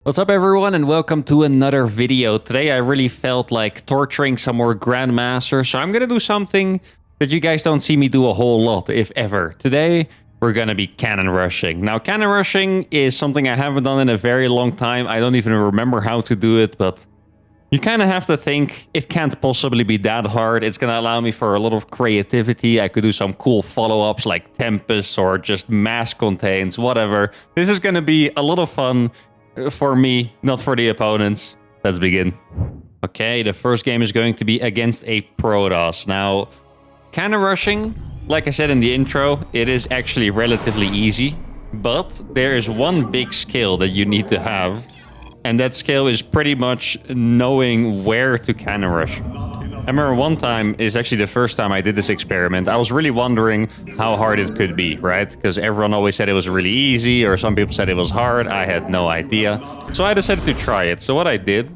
What's up everyone and welcome to another video. Today I really felt like torturing some more Grandmasters, so I'm gonna do something that you guys don't see me do a whole lot, if ever. Today we're gonna be cannon rushing. Now cannon rushing is something I haven't done in a very long time. I don't even remember how to do it, but you kind of have to think it can't possibly be that hard. It's gonna allow me for a lot of creativity. I could do some cool follow-ups like Tempest or just mass contains, whatever. This is gonna be a lot of fun. For me, not for the opponents. Let's begin. Okay, the first game is going to be against a Protoss. Now, cannon rushing, like I said in the intro, it is actually relatively easy. But there is one big skill that you need to have. And that skill is pretty much knowing where to cannon rush. I remember one time, is actually the first time I did this experiment, I was really wondering how hard it could be, right? Because everyone always said it was really easy, or some people said it was hard. I had no idea. So I decided to try it. So what I did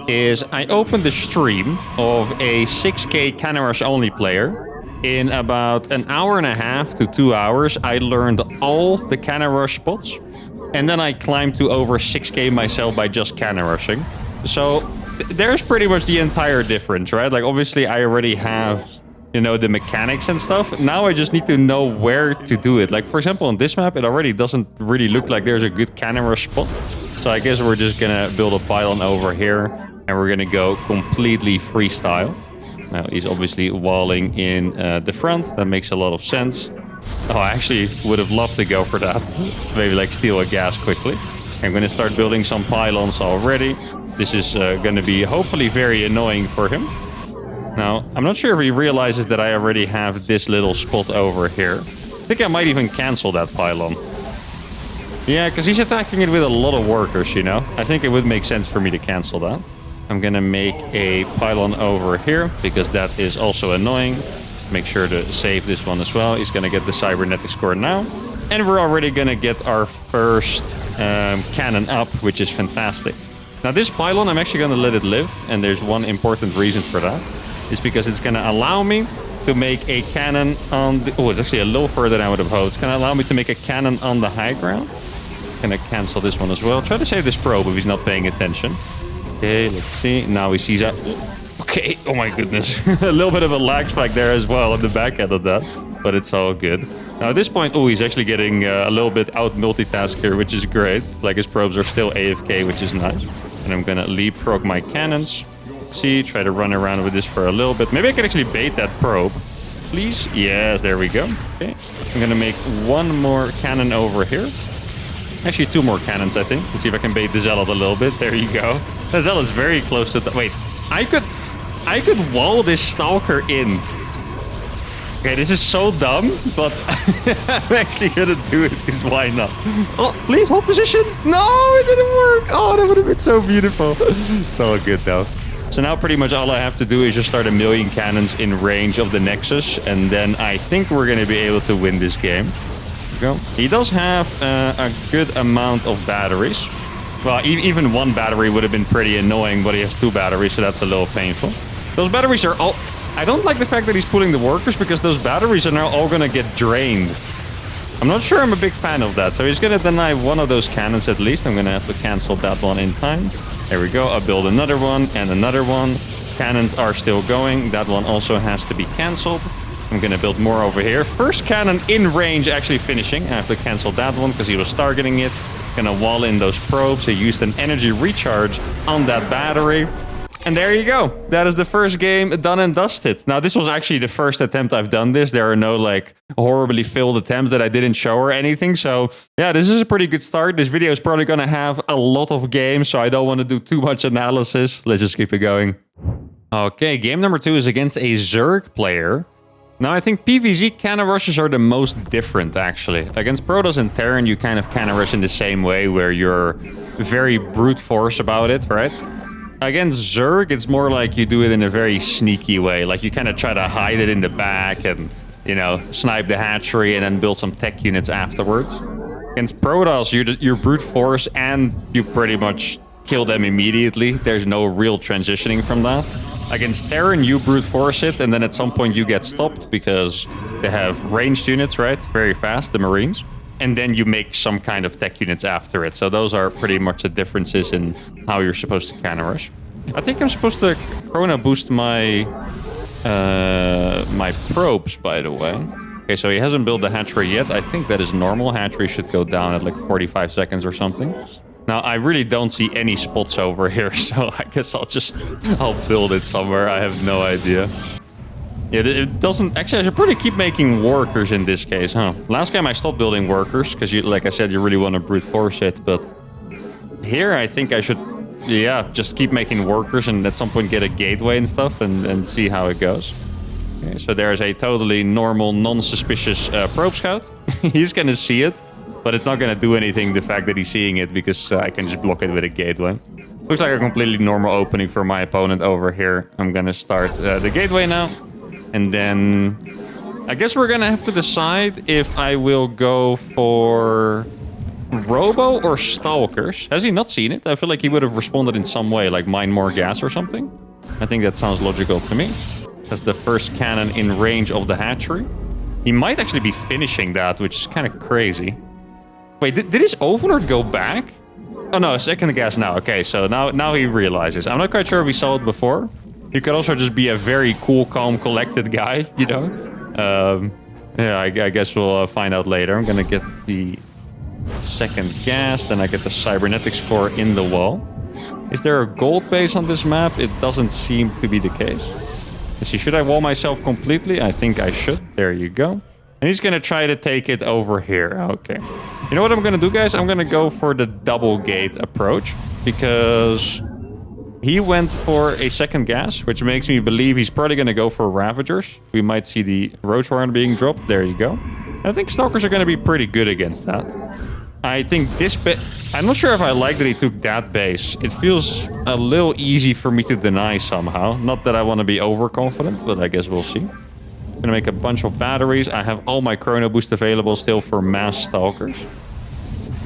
is I opened the stream of a 6K cannon rush only player. In about an hour and a half to 2 hours, I learned all the cannon rush spots. And then I climbed to over 6K myself by just cannon rushing. So there's pretty much the entire difference, right? Like, obviously, I already have, you know, the mechanics and stuff. Now I just need to know where to do it. Like, for example, on this map, it already doesn't really look like there's a good cannon rush spot. So I guess we're just gonna build a pylon over here, and we're gonna go completely freestyle. Now, he's obviously walling in the front. That makes a lot of sense. Oh, I actually would have loved to go for that. Maybe, like, steal a gas quickly. I'm gonna start building some pylons already. This is going to be hopefully very annoying for him. Now, I'm not sure if he realizes that I already have this little spot over here. I think I might even cancel that pylon. Yeah, because he's attacking it with a lot of workers, you know. I think it would make sense for me to cancel that. I'm going to make a pylon over here, because that is also annoying. Make sure to save this one as well. He's going to get the cybernetic score now. And we're already going to get our first cannon up, which is fantastic. Now this pylon, I'm actually going to let it live, and there's one important reason for that. Is because it's going to allow me to make a cannon on the... Oh, it's actually a little further than I would have hoped. It's going to allow me to make a cannon on the high ground. I'm going to cancel this one as well. Try to save this probe if he's not paying attention. Okay, let's see. Now he sees that. Okay, oh my goodness. A little bit of a lag spike there as well on the back end of that. But it's all good. Now at this point, oh, he's actually getting a little bit out multitask here, which is great. Like, his probes are still AFK, which is nice. And I'm gonna leapfrog my cannons. Let's see, try to run around with this for a little bit. Maybe I can actually bait that probe. Please? Yes, there we go. Okay. I'm gonna make one more cannon over here. Actually, two more cannons, I think. Let's see if I can bait the Zealot a little bit. There you go. The Zealot's very close to the... Wait, I could wall this Stalker in. Okay, this is so dumb, but I'm actually gonna do it, because why not? Oh, please, hold position! No, it didn't work! Oh, that would have been so beautiful. It's all good, though. So now pretty much all I have to do is just start 1,000,000 cannons in range of the Nexus, and then I think we're gonna be able to win this game. There we go. He does have a good amount of batteries. Well, even one battery would have been pretty annoying, but he has 2 batteries, so that's a little painful. Those batteries are all... I don't like the fact that he's pulling the workers, because those batteries are now all going to get drained. I'm not sure I'm a big fan of that. So he's going to deny one of those cannons at least. I'm going to have to cancel that one in time. There we go. I'll build another one and another one. Cannons are still going. That one also has to be cancelled. I'm going to build more over here. First cannon in range actually finishing. I have to cancel that one because he was targeting it. Going to wall in those probes. He used an energy recharge on that battery. And there you go. That is the first game done and dusted. Now, this was actually the first attempt I've done this. There are no, like, horribly failed attempts that I didn't show or anything. So, yeah, this is a pretty good start. This video is probably going to have a lot of games, so I don't want to do too much analysis. Let's just keep it going. Okay, game number 2 is against a Zerg player. Now, I think PvZ cannon rushes are the most different, actually. Against Protoss and Terran, you kind of cannon rush in the same way, where you're very brute force about it, right? Against Zerg, it's more like you do it in a very sneaky way. Like, you kind of try to hide it in the back and, you know, snipe the hatchery and then build some tech units afterwards. Against Protoss, you're brute force and you pretty much kill them immediately. There's no real transitioning from that. Against Terran, you brute force it, and then at some point you get stopped because they have ranged units, right? Very fast, the Marines. and then you make some kind of tech units after it. So those are pretty much the differences in how you're supposed to cannon rush. I think I'm supposed to chrono boost my my probes, by the way. Okay, so he hasn't built the hatchery yet. I think that is normal. Hatchery should go down at like 45 seconds or something. Now, I really don't see any spots over here, so I guess I'll build it somewhere. I have no idea. Yeah, it doesn't... Actually, I should probably keep making workers in this case, huh? Last time I stopped building workers, because like I said, you really want to brute force it, but here I think I should, yeah, just keep making workers and at some point get a gateway and stuff and see how it goes. Okay, so there's a totally normal, non-suspicious probe scout. He's gonna see it, but it's not gonna do anything, the fact that he's seeing it, because I can just block it with a gateway. Looks like a completely normal opening for my opponent over here. I'm gonna start the gateway now. And then I guess we're gonna have to decide if I will go for Robo or Stalkers. Has he not seen it? I feel like he would have responded in some way, like mine more gas or something. I think that sounds logical to me. That's the first cannon in range of the hatchery. He might actually be finishing that, which is kind of crazy. Wait, did his Overlord go back? Oh no, second gas now. Okay, so now he realizes. I'm not quite sure if we saw it before. You could also just be a very cool, calm, collected guy, you know? Yeah, I guess we'll find out later. I'm gonna get the second gas, then I get the cybernetics core in the wall. Is there a gold base on this map? It doesn't seem to be the case. Let's see, should I wall myself completely? I think I should. There you go. And he's gonna try to take it over here. Okay. You know what I'm gonna do, guys? I'm gonna go for the double gate approach, because he went for a second gas, which makes me believe he's probably going to go for Ravagers. We might see the Roach Horn being dropped. There you go. I think Stalkers are going to be pretty good against that. I think this base... I'm not sure if I like that he took that base. It feels a little easy for me to deny somehow. Not that I want to be overconfident, but I guess we'll see. I'm going to make a bunch of batteries. I have all my Chrono Boost available still for mass Stalkers.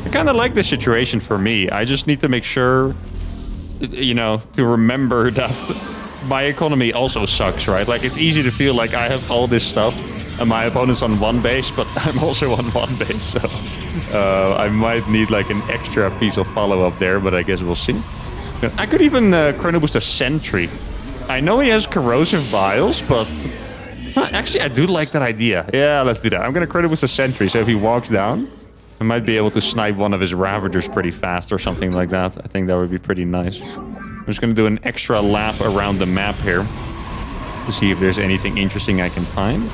I kind of like this situation for me. I just need to make sure, you know, to remember that my economy also sucks, right? Like, it's easy to feel like I have all this stuff and my opponent's on one base, but I'm also on one base, so I might need like an extra piece of follow-up there, but I guess we'll see. I could even Chrono Boost a Sentry. I know he has corrosive vials, but actually I do like that idea. Yeah, let's do that. I'm gonna Chrono Boost a Sentry, so if he walks down, I might be able to snipe one of his Ravagers pretty fast or something like that. I think that would be pretty nice. I'm just going to do an extra lap around the map here to see if there's anything interesting I can find.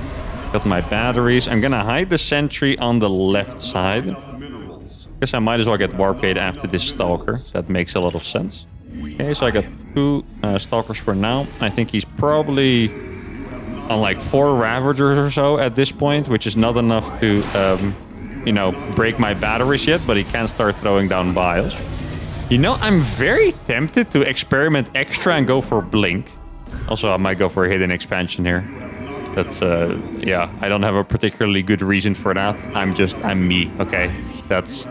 Got my batteries. I'm going to hide the sentry on the left side. Guess I might as well get Warp Gate after this Stalker. That makes a lot of sense. Okay, so I got 2 Stalkers for now. I think he's probably on like 4 Ravagers or so at this point, which is not enough to... you know, break my batteries yet, but he can start throwing down vials. You know, I'm very tempted to experiment extra and go for Blink. Also, I might go for a hidden expansion here. That's, yeah, I don't have a particularly good reason for that. I'm me, okay? That's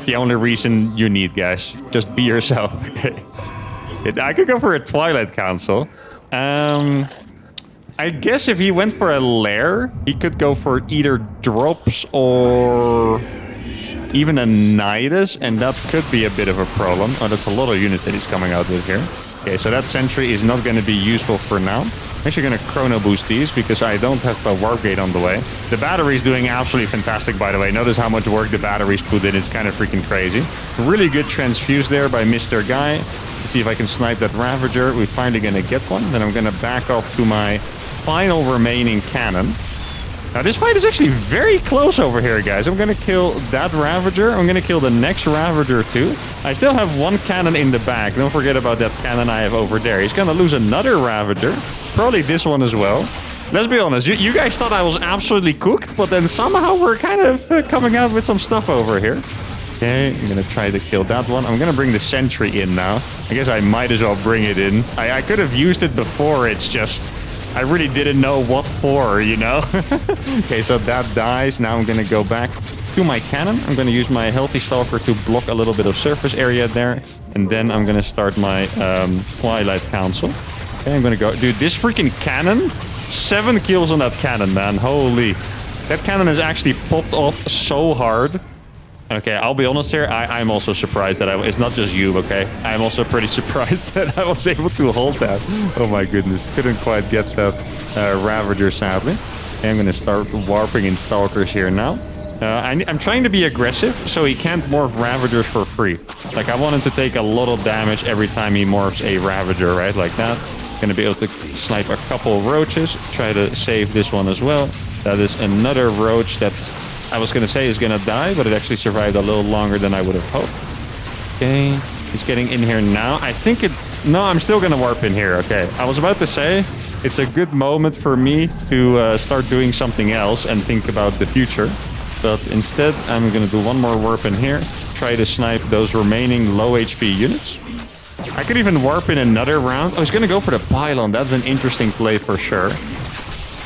the only reason you need, guys. Just be yourself, okay? I could go for a Twilight Council. I guess if he went for a lair, he could go for either drops or even a Nidus, and that could be a bit of a problem. Oh, that's a lot of units that he's coming out with here. Okay, so that sentry is not going to be useful for now. I'm actually going to chrono boost these because I don't have a warp gate on the way. The battery's doing absolutely fantastic, by the way. Notice how much work the battery's put in. It's kind of freaking crazy. Really good transfuse there by Mr. Guy. Let's see if I can snipe that Ravager. We're finally going to get one. Then I'm going to back off to my final remaining cannon. Now, this fight is actually very close over here, guys. I'm going to kill that Ravager. I'm going to kill the next Ravager, too. I still have one cannon in the back. Don't forget about that cannon I have over there. He's going to lose another Ravager. Probably this one as well. Let's be honest. You guys thought I was absolutely cooked, but then somehow we're kind of coming out with some stuff over here. Okay, I'm going to try to kill that one. I'm going to bring the sentry in now. I guess I might as well bring it in. I could have used it before. It's just... I really didn't know what for, you know? Okay, so that dies. Now I'm going to go back to my cannon. I'm going to use my Healthy Stalker to block a little bit of surface area there. And then I'm going to start my Twilight Council. Okay, I'm going to go... Dude, this freaking cannon? 7 kills on that cannon, man. Holy. That cannon has actually popped off so hard. Okay, I'll be honest here. I'm also surprised that it's not just you, okay? I'm also pretty surprised that I was able to hold that. Oh my goodness. Couldn't quite get that Ravager, sadly. Okay, I'm going to start warping in Stalkers here now. I'm trying to be aggressive, so he can't morph Ravagers for free. Like, I want him to take a lot of damage every time he morphs a Ravager, right? Like that. Gonna be able to snipe a couple of roaches. Try to save this one as well. That is another roach that's... I was gonna say is gonna die, but it actually survived a little longer than I would have hoped. Okay, he's getting in here now. I think it... No, I'm still gonna warp in here. Okay, I was about to say it's a good moment for me to start doing something else and think about the future. But instead, I'm gonna do one more warp in here. Try to snipe those remaining low HP units. I could even warp in another round. I was gonna go for the pylon. That's an interesting play for sure.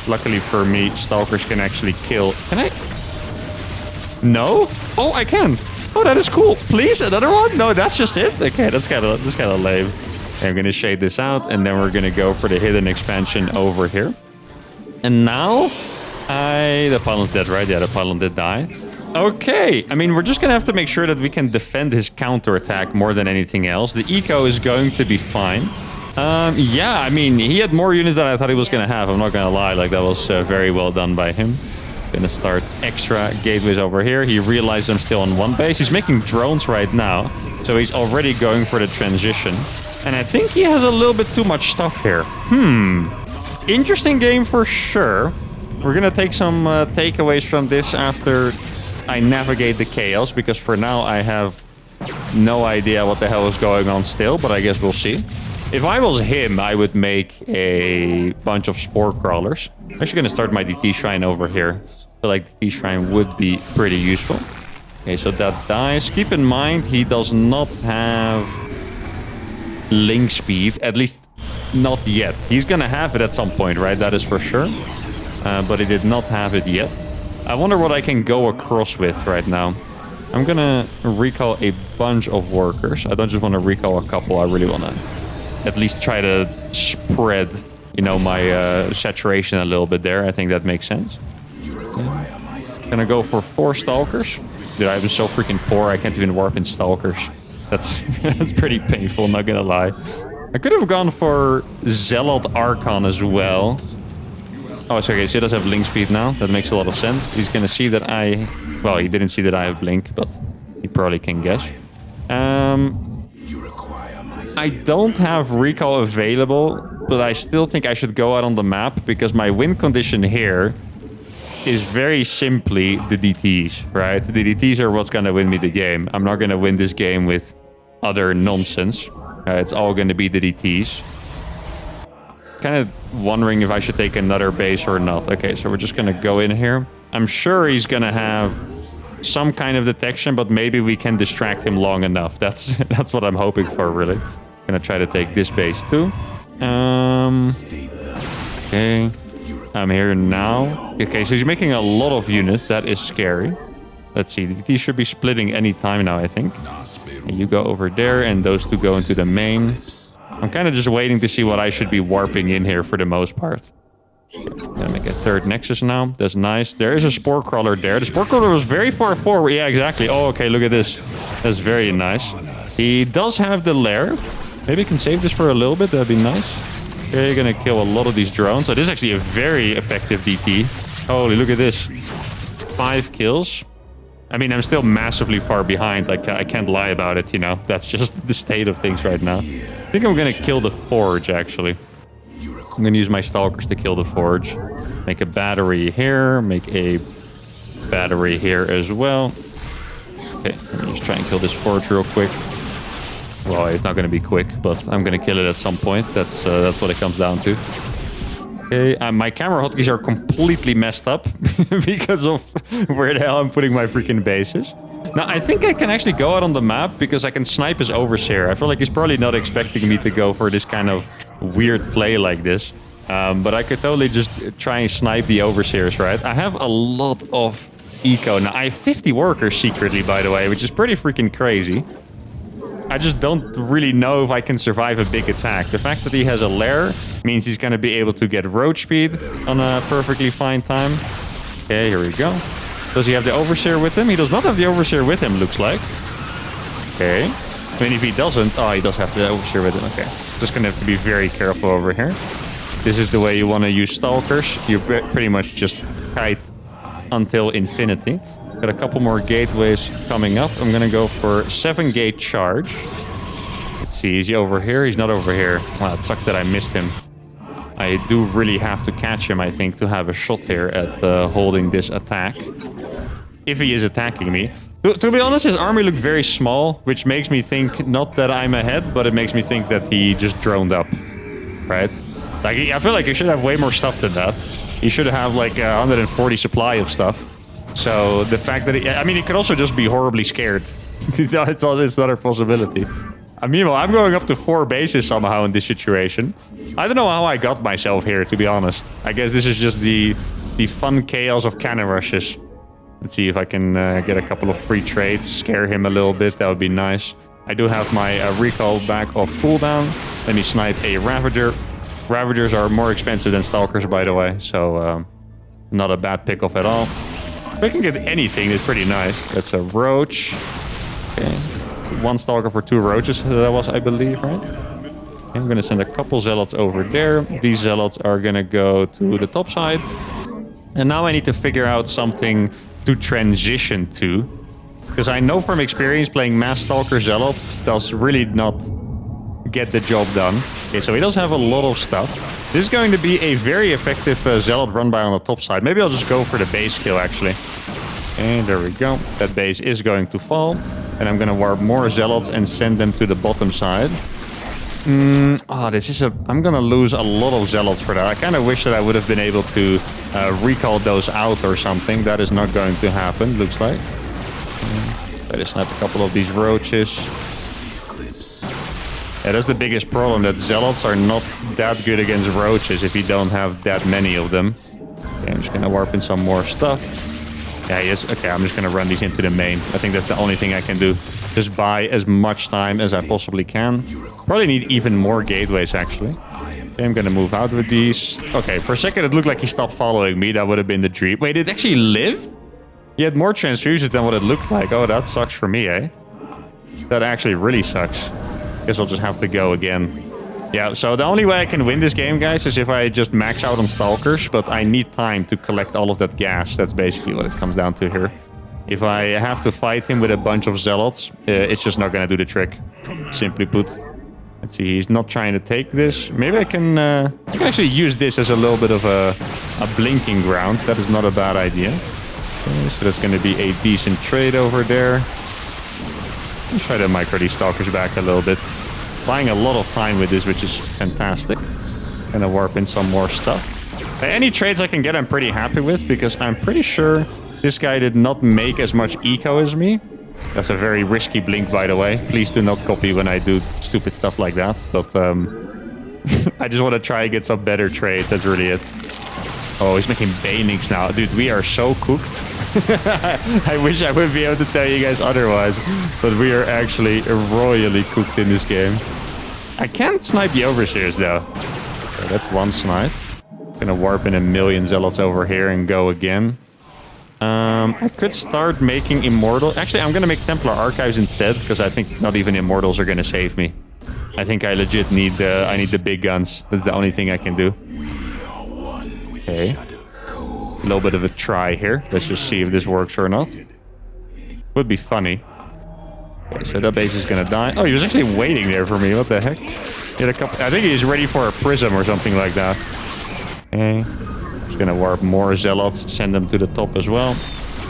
Luckily for me, Stalkers can actually kill. Can I? No? Oh, I can. Oh, that is cool. Please, another one? No, that's just it. Okay, that's kind of lame. Okay, I'm gonna shade this out, and then we're gonna go for the hidden expansion over here. And now, the pylon's dead, right? Yeah, the pylon did die. Okay, I mean, we're just gonna have to make sure that we can defend his counterattack more than anything else. The eco is going to be fine. Yeah, I mean, he had more units than I thought he was gonna have. I'm not gonna lie, like, that was very well done by him. Gonna start extra gateways over here. He realized I'm still on one base. He's making drones right now, so he's already going for the transition. And I think he has a little bit too much stuff here. Interesting game for sure. We're gonna take some takeaways from this after I navigate the chaos, because for now I have no idea what the hell is going on still, but I guess we'll see. If I was him, I would make a bunch of spore crawlers. I'm actually gonna start my DT shrine over here. I feel like DT shrine would be pretty useful. Okay, so that dies. Keep in mind, he does not have link speed, at least not yet. He's gonna have it at some point, right? That is for sure. But he did not have it yet. I wonder what I can go across with right now. I'm gonna recall a bunch of workers. I don't just want to recall a couple. I really want to at least try to spread, you know, my saturation a little bit there. I think that makes sense. Yeah. Gonna go for 4 Stalkers. Dude, I'm so freaking poor. I can't even warp in Stalkers. That's that's pretty painful, not gonna lie. I could have gone for Zealot Archon as well. Oh, it's okay. So he does have blink speed now. That makes a lot of sense. He's gonna see that I... Well, he didn't see that I have blink, but he probably can guess. I don't have recall available, but I still think I should go out on the map, because my win condition here is very simply the DTs, right? The DTs are what's gonna win me the game. I'm not gonna win this game with other nonsense. It's all gonna be the DTs. Kind of wondering if I should take another base or not. Okay, so we're just gonna go in here. I'm sure he's gonna have some kind of detection, but maybe we can distract him long enough. That's what I'm hoping for, really. Gonna try to take this base too. Okay, I'm here now. Okay, so he's making a lot of units. That is scary. Let's see, he should be splitting any time now, I think. And you go over there, and those two go into the main. I'm kind of just waiting to see what I should be warping in here for the most part. I'm gonna make a 3rd Nexus now. That's nice. There is a Spore Crawler there. The Spore Crawler was very far forward. Yeah, exactly. Oh, okay, look at this. That's very nice. He does have the lair. Maybe I can save this for a little bit. That'd be nice. Okay, you're gonna kill a lot of these drones. So this is actually a very effective DT. Holy, look at this. 5 kills. I mean, I'm still massively far behind. Like, I can't lie about it, you know. That's just the state of things right now. I think I'm gonna kill the Forge, actually. I'm gonna use my Stalkers to kill the Forge. Make a battery here. Make a battery here as well. Okay, let me just try and kill this Forge real quick. Well, it's not gonna be quick, but I'm gonna kill it at some point. That's what it comes down to. Okay, my camera hotkeys are completely messed up because of where the hell I'm putting my freaking bases. Now, I think I can actually go out on the map because I can snipe his Overseer. I feel like he's probably not expecting me to go for this kind of weird play like this. But I could totally just try and snipe the Overseers, right? I have a lot of eco. Now, I have 50 workers secretly, by the way, which is pretty freaking crazy. I just don't really know if I can survive a big attack. The fact that he has a lair means he's going to be able to get roach speed on a perfectly fine time. Okay, here we go. Does he have the Overseer with him? He does not have the Overseer with him, looks like. Okay. I mean, if he doesn't... Oh, he does have the Overseer with him. Okay. Just gonna have to be very careful over here. This is the way you want to use Stalkers. You pretty much just kite until infinity. Got a couple more gateways coming up. I'm gonna go for 7-gate charge. Let's see, is he over here? He's not over here. Wow, it sucks that I missed him. I do really have to catch him, I think, to have a shot here at holding this attack. If he is attacking me. To be honest, his army looked very small, which makes me think not that I'm ahead, but it makes me think that he just droned up. Right? Like, I feel like he should have way more stuff than that. He should have like 140 supply of stuff. So the fact that I mean, he could also just be horribly scared. It's another possibility. Meanwhile, I'm going up to 4 bases somehow in this situation. I don't know how I got myself here, to be honest. I guess this is just the fun chaos of cannon rushes. Let's see if I can get a couple of free trades, scare him a little bit. That would be nice. I do have my recall back off cooldown. Let me snipe a Ravager. Ravagers are more expensive than Stalkers, by the way. So, not a bad pick-off at all. If I can get anything, it's pretty nice. That's a Roach. Okay. 1 Stalker for 2 Roaches, that was, I believe, right? Okay, I'm going to send a couple Zealots over there. These Zealots are going to go to the top side. And now I need to figure out something to transition to. Because I know from experience playing Mass Stalker Zealot does really not get the job done. Okay, so he does have a lot of stuff. This is going to be a very effective Zealot run-by on the top side. Maybe I'll just go for the base kill, actually. And there we go. That base is going to fall. And I'm going to warp more Zealots and send them to the bottom side. I'm going to lose a lot of Zealots for that. I kind of wish that I would have been able to recall those out or something. That is not going to happen, looks like. I just snap a couple of these Roaches. Yeah, that's the biggest problem, that Zealots are not that good against Roaches if you don't have that many of them. Okay, I'm just going to warp in some more stuff. Yeah, yes. Okay, I'm just going to run these into the main. I think that's the only thing I can do. Just buy as much time as I possibly can. Probably need even more gateways, actually. Okay, I'm going to move out with these. Okay, for a second it looked like he stopped following me. That would have been the dream. Wait, it actually lived? He had more transfusions than what it looked like. Oh, that sucks for me, eh? That actually really sucks. Guess I'll just have to go again. Yeah, so the only way I can win this game, guys, is if I just max out on Stalkers, but I need time to collect all of that gas. That's basically what it comes down to here. If I have to fight him with a bunch of Zealots, it's just not going to do the trick, simply put. Let's see, he's not trying to take this. Maybe I can actually use this as a little bit of a blinking ground. That is not a bad idea. Okay, so that's going to be a decent trade over there. Let's try to micro these Stalkers back a little bit. Buying a lot of time with this, which is fantastic. Gonna warp in some more stuff. Any trades I can get, I'm pretty happy with, because I'm pretty sure this guy did not make as much eco as me. That's a very risky blink, by the way. Please do not copy when I do stupid stuff like that. But I just want to try and get some better trades. That's really it. Oh, he's making Banings now. Dude, we are so cooked. I wish I would be able to tell you guys otherwise, but we are actually royally cooked in this game. I can't snipe the Overseers, though. Okay, that's 1 snipe. Gonna warp in a million Zealots over here and go again. I could start making Immortal. Actually, I'm gonna make Templar Archives instead, because I think not even Immortals are gonna save me. I think I legit need the big guns. That's the only thing I can do. Okay. A little bit of a try here. Let's just see if this works or not. Would be funny. Okay, so that base is gonna die. Oh, he was actually waiting there for me. What the heck? He had a couple. I think he's ready for a prism or something like that. Okay. Just gonna warp more Zealots, send them to the top as well.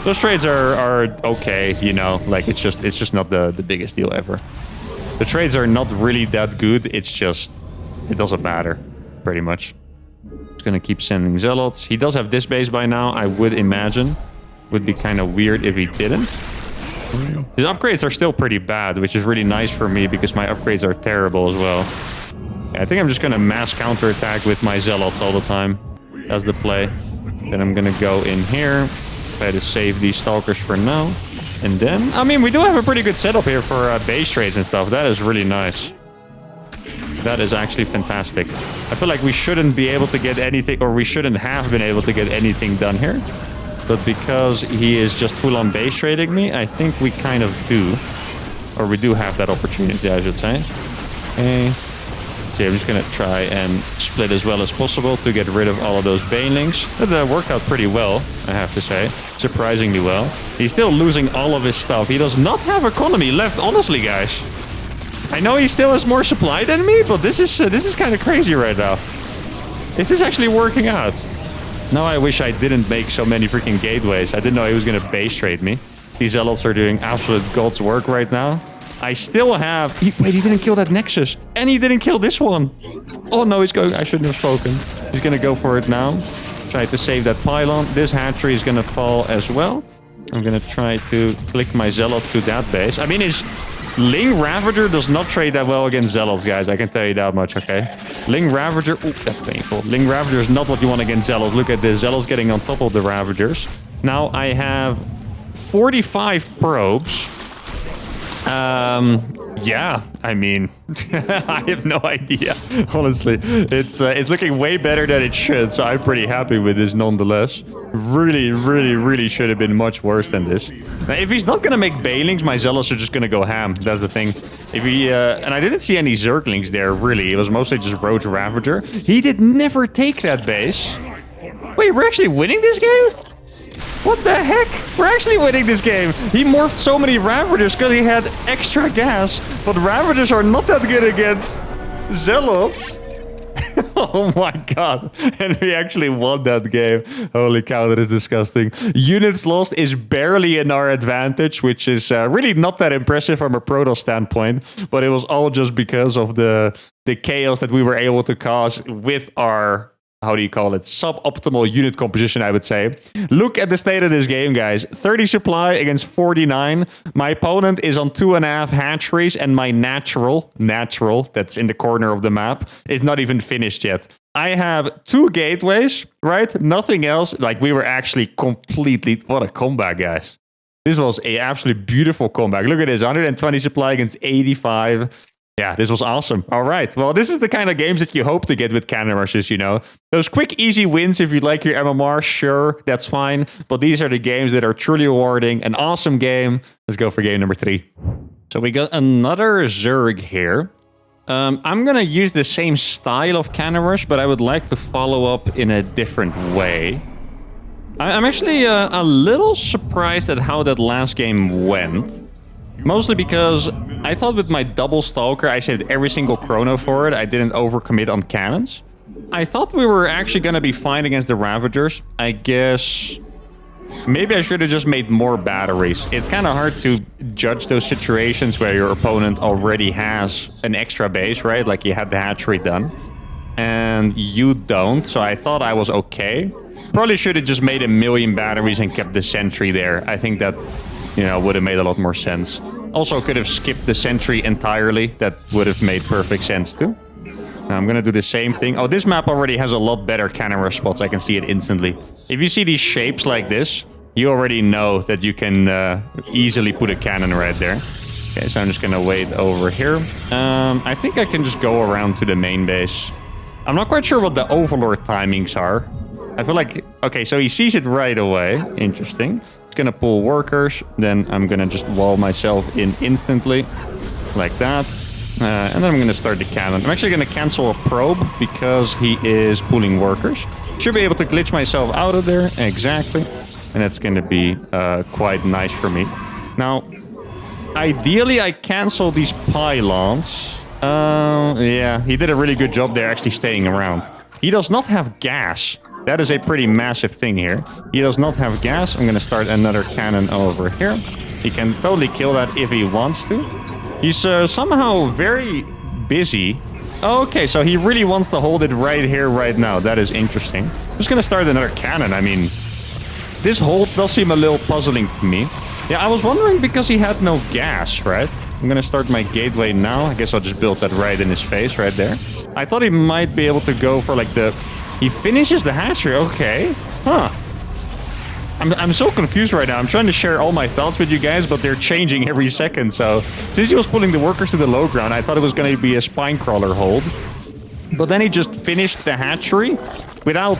Those trades are okay, you know. Like it's just not the biggest deal ever. The trades are not really that good. It's just it doesn't matter, pretty much. Gonna keep sending Zealots. He does have this base by now, I would imagine. Would be kind of weird if he didn't. His upgrades are still pretty bad, which is really nice for me because my upgrades are terrible as well. Yeah, I think I'm just gonna mass counterattack with my Zealots all the time. That's the play. Then I'm gonna go in here, try to save these Stalkers for now. And then, I mean, we do have a pretty good setup here for base trades and stuff. That is really nice. That is actually fantastic. I feel like we shouldn't be able to get anything, or we shouldn't have been able to get anything done here. But because he is just full-on base trading me, I think we kind of do. Or we do have that opportunity, I should say. Okay. See, I'm just going to try and split as well as possible to get rid of all of those banelings. That worked out pretty well, I have to say. Surprisingly well. He's still losing all of his stuff. He does not have economy left, honestly, guys. I know he still has more supply than me, but this is kind of crazy right now. Is this actually working out? Now I wish I didn't make so many freaking gateways. I didn't know he was going to base trade me. These zealots are doing absolute God's work right now. I still have... Wait, he didn't kill that Nexus. And he didn't kill this one. Oh, no, he's going... I shouldn't have spoken. He's going to go for it now. Try to save that pylon. This hatchery is going to fall as well. I'm going to try to click my zealots to that base. I mean, his Ling Ravager does not trade that well against zealots, guys. I can tell you that much, okay? Ling Ravager... Ooh, that's painful. Ling Ravager is not what you want against zealots. Look at this. Zealots getting on top of the Ravagers. Now I have 45 probes. Yeah, I mean, I have no idea, honestly. It's looking way better than it should, so I'm pretty happy with this nonetheless. Really should have been much worse than this. Now, if he's not gonna make Banelings, my Zealots are just gonna go ham. That's the thing. If he, and I didn't see any Zerglings there, really. It was mostly just Roach Ravager. He did never take that base. Wait, we're actually winning this game? What the heck? We're actually winning this game. He morphed so many Ravagers because he had extra gas. But Ravagers are not that good against Zealots. Oh my god. And we actually won that game. Holy cow, that is disgusting. Units lost is barely in our advantage, which is really not that impressive from a Protoss standpoint. But it was all just because of the chaos that we were able to cause with our... how do you call it? Suboptimal unit composition, I would say. Look at the state of this game, guys. 30 supply against 49. My opponent is on 2.5 hatcheries, and my natural, that's in the corner of the map, is not even finished yet. I have 2 gateways, right? Nothing else. Like, we were actually completely... What a comeback, guys. This was a absolutely beautiful comeback. Look at this. 120 supply against 85. Yeah, this was awesome. All right. Well, this is the kind of games that you hope to get with cannon rushes, you know. Those quick, easy wins, if you like your MMR, sure, that's fine. But these are the games that are truly rewarding. An awesome game. Let's go for game number 3. So we got another Zerg here. I'm going to use the same style of cannon rush, but I would like to follow up in a different way. I'm actually a little surprised at how that last game went. Mostly because I thought with my double Stalker, I saved every single chrono for it. I didn't overcommit on cannons. I thought we were actually going to be fine against the Ravagers. I guess maybe I should have just made more batteries. It's kind of hard to judge those situations where your opponent already has an extra base, right? Like you had the hatchery done. And you don't, so I thought I was okay. Probably should have just made 1,000,000 batteries and kept the sentry there. I think that... you know, would have made a lot more sense. Also, could have skipped the sentry entirely. That would have made perfect sense too. Now, I'm gonna do the same thing. Oh, this map already has a lot better cannon rush spots. I can see it instantly. If you see these shapes like this, you already know that you can easily put a cannon right there. Okay, so I'm just gonna wait over here. I think I can just go around to the main base. I'm not quite sure what the Overlord timings are. I feel like... okay, so he sees it right away. Interesting. Gonna pull workers, then I'm gonna just wall myself in instantly like that, and then I'm gonna start the cannon. I'm actually gonna cancel a probe because he is pulling workers. Should be able to glitch myself out of there, exactly, and that's gonna be quite nice for me. Now, ideally I cancel these pylons. Yeah, he did a really good job there actually staying around. He does not have gas. That is a pretty massive thing here. He does not have gas. I'm going to start another cannon over here. He can totally kill that if he wants to. He's somehow very busy. Okay, so he really wants to hold it right here, right now. That is interesting. I'm just going to start another cannon. I mean, this hold does seem a little puzzling to me. Yeah, I was wondering because he had no gas, right? I'm going to start my gateway now. I guess I'll just build that right in his face right there. I thought he might be able to go for like the... he finishes the hatchery, okay. Huh. I'm so confused right now. I'm trying to share all my thoughts with you guys, but they're changing every second. So, since he was pulling the workers to the low ground, I thought it was going to be a spine crawler hold. But then he just finished the hatchery without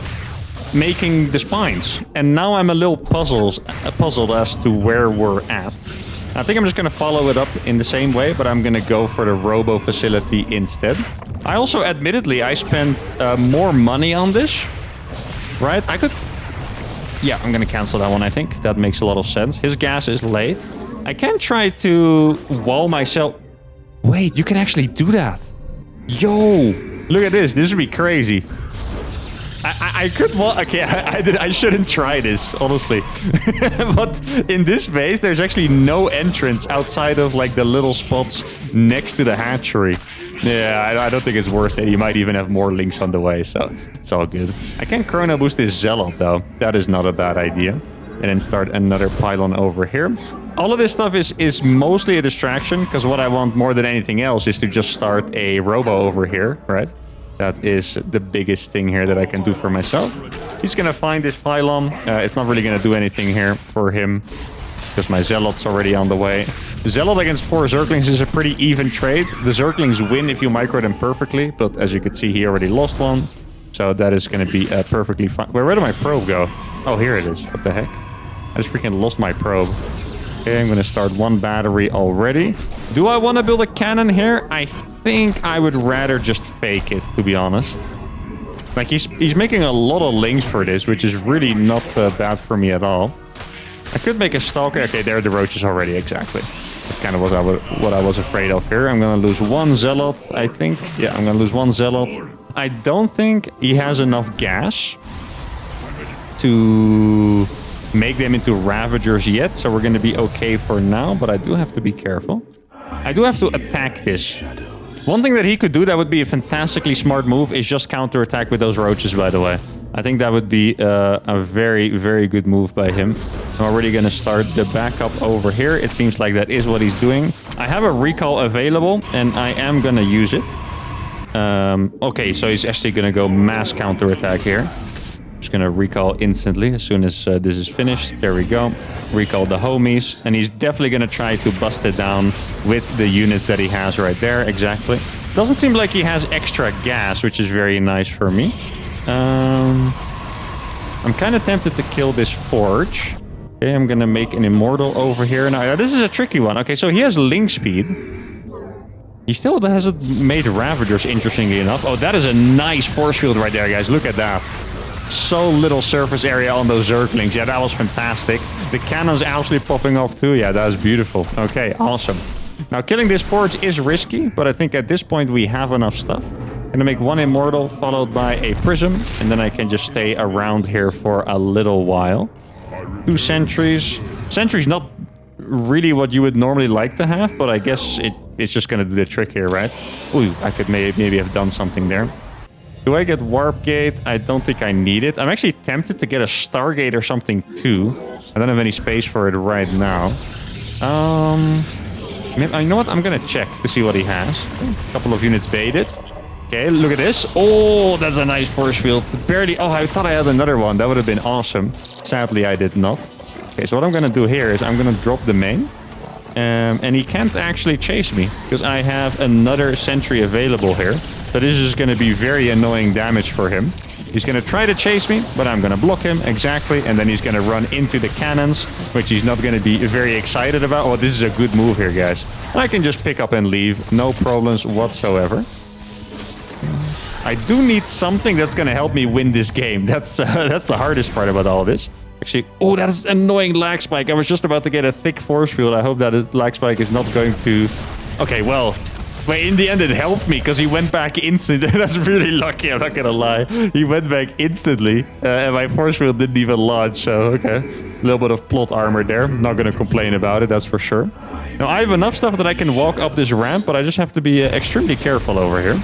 making the spines. And now I'm a little puzzled as to where we're at. I think I'm just going to follow it up in the same way, but I'm going to go for the robo facility instead. I also, admittedly, I spent more money on this, right? I could... Yeah, I'm going to cancel that one, I think. That makes a lot of sense. His gas is late. I can try to wall myself... Wait, you can actually do that. Yo, look at this. This would be crazy. I could... Well, okay, I shouldn't try this, honestly. But in this base, there's actually no entrance outside of, like, the little spots next to the hatchery. Yeah, I don't think it's worth it. You might even have more links on the way, so it's all good. I can chrono boost this Zealot, though. That is not a bad idea. And then start another pylon over here. All of this stuff is mostly a distraction, because what I want more than anything else is to just start a robo over here, right? That is the biggest thing here that I can do for myself. He's going to find this pylon. It's not really going to do anything here for him, because my Zealot's already on the way. Zealot against 4 Zerglings is a pretty even trade. The Zerglings win if you micro them perfectly, but as you can see, he already lost one. So that is going to be perfectly fine. Where did my probe go? Oh, here it is. What the heck? I just freaking lost my probe. Okay, I'm going to start one battery already. Do I want to build a cannon here? I think I would rather just fake it, to be honest. Like, he's making a lot of links for this, which is really not bad for me at all. I could make a Stalker. Okay, there are the roaches already, exactly. That's kind of what I was afraid of here. I'm going to lose one Zealot, I think. Yeah, I'm going to lose one Zealot. I don't think he has enough gas to make them into Ravagers yet, so we're going to be okay for now, but I do have to be careful. I do have to attack this. One thing that he could do that would be a fantastically smart move is just counterattack with those roaches, by the way. I think that would be a very, very good move by him. I'm already going to start the backup over here. It seems like that is what he's doing. I have a recall available, and I am going to use it. Okay, so he's actually going to go mass counterattack here. Just going to recall instantly as soon as this is finished. There we go. Recall the homies. And he's definitely going to try to bust it down with the units that he has right there. Exactly. Doesn't seem like he has extra gas, which is very nice for me. I'm kind of tempted to kill this forge. Okay, I'm going to make an immortal over here. Now, this is a tricky one. Okay, so he has link speed. He still hasn't made Ravagers, interestingly enough. Oh, that is a nice force field right there, guys. Look at that. So little surface area on those Zerglings. Yeah, that was fantastic. The cannon's actually popping off too. Yeah, that was beautiful. Okay, awesome. Now, killing this forge is risky, but I think at this point we have enough stuff. I'm gonna make one immortal followed by a prism, and then I can just stay around here for a little while. 2 sentries. Sentry's not really what you would normally like to have, but I guess it's just gonna do the trick here, right? Ooh, I could maybe have done something there. Do I get Warp Gate? I don't think I need it. I'm actually tempted to get a Stargate or something too. I don't have any space for it right now. You know what? I'm gonna check to see what he has. A couple of units baited. Okay, look at this. Oh, that's a nice force field. Barely. Oh, I thought I had another one. That would have been awesome. Sadly, I did not. Okay, so what I'm gonna do here is I'm gonna drop the main. And he can't actually chase me because I have another sentry available here. So this is just going to be very annoying damage for him. He's going to try to chase me, but I'm going to block him, exactly. And then he's going to run into the cannons, which he's not going to be very excited about. Oh, this is a good move here, guys. And I can just pick up and leave. No problems whatsoever. I do need something that's going to help me win this game. That's the hardest part about all this. Actually, oh, that is annoying lag spike. I was just about to get a thick force field. I hope that lag spike is not going to... Okay, well... But in the end, it helped me because he went back instantly. That's really lucky, I'm not gonna lie. He went back instantly and my force field didn't even launch. So, okay. A little bit of plot armor there. Not gonna complain about it, that's for sure. Now, I have enough stuff that I can walk up this ramp, but I just have to be extremely careful over here.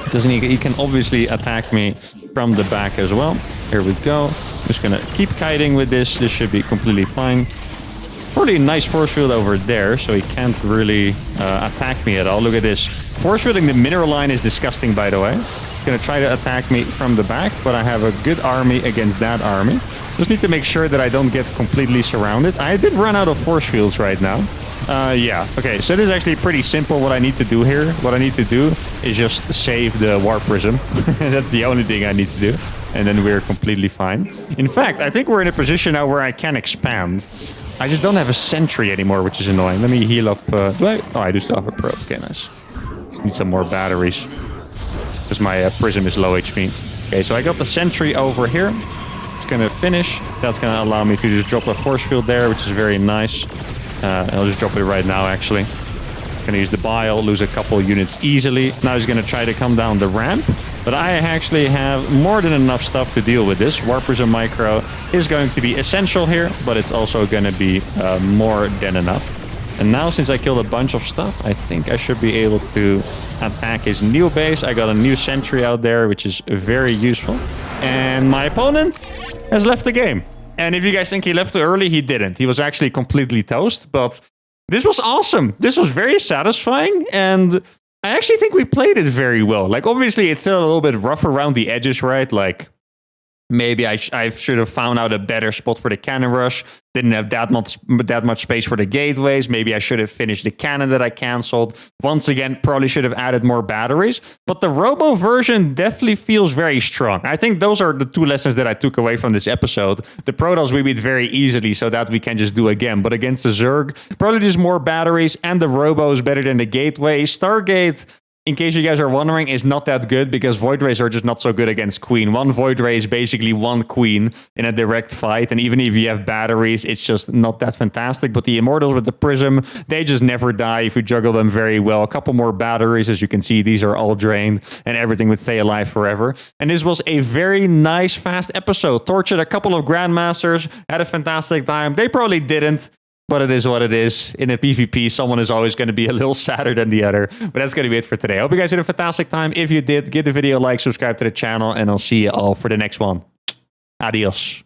Because he can obviously attack me from the back as well. Here we go. I'm just gonna keep kiting with this. This should be completely fine. Pretty nice force field over there, so he can't really attack me at all. Look at this. Force fielding the mineral line is disgusting, by the way. He's gonna try to attack me from the back, but I have a good army against that army. Just need to make sure that I don't get completely surrounded. I did run out of force fields right now. Yeah, okay, so it is actually pretty simple what I need to do here. What I need to do is just save the Warp Prism. That's the only thing I need to do. and then we're completely fine. In fact, I think we're in a position now where I can expand. I just don't have a sentry anymore, which is annoying. Let me heal up. Do I? Oh, I do still have a probe. Okay, nice. Need some more batteries because my prism is low HP. Okay, so I got the sentry over here. It's going to finish. That's going to allow me to just drop a force field there, which is very nice. I'll just drop it right now, actually. Going to use the bile, lose a couple units easily. Now he's going to try to come down the ramp. But I actually have more than enough stuff to deal with this. Warp Prism Micro is going to be essential here, but it's also going to be more than enough. And now, since I killed a bunch of stuff, I think I should be able to attack his new base. I got a new sentry out there, which is very useful. And my opponent has left the game. And if you guys think he left too early, he didn't. He was actually completely toast, but this was awesome. This was very satisfying, and I actually think we played it very well. Like, obviously, it's still a little bit rough around the edges, right? Like, maybe I should have found out a better spot for the cannon rush. Didn't have that much space for the gateways. Maybe I should have finished the cannon that I canceled. Once again, probably should have added more batteries. But the Robo version definitely feels very strong. I think those are the two lessons that I took away from this episode. The Protoss we beat very easily, so that we can just do again. But against the Zerg, probably just more batteries, and the Robo is better than the gateway. Stargate, in case you guys are wondering, is not that good because Void Rays are just not so good against Queen. One Void Ray is basically one Queen in a direct fight, and even if you have batteries, it's just not that fantastic. But the Immortals with the Prism, they just never die if you juggle them very well. A couple more batteries, as you can see, these are all drained, and everything would stay alive forever. And this was a very nice, fast episode. Tortured a couple of Grandmasters, had a fantastic time. They probably didn't. But it is what it is. In a PvP, someone is always going to be a little sadder than the other. But that's going to be it for today. I hope you guys had a fantastic time. If you did, give the video a like, subscribe to the channel, and I'll see you all for the next one. Adios.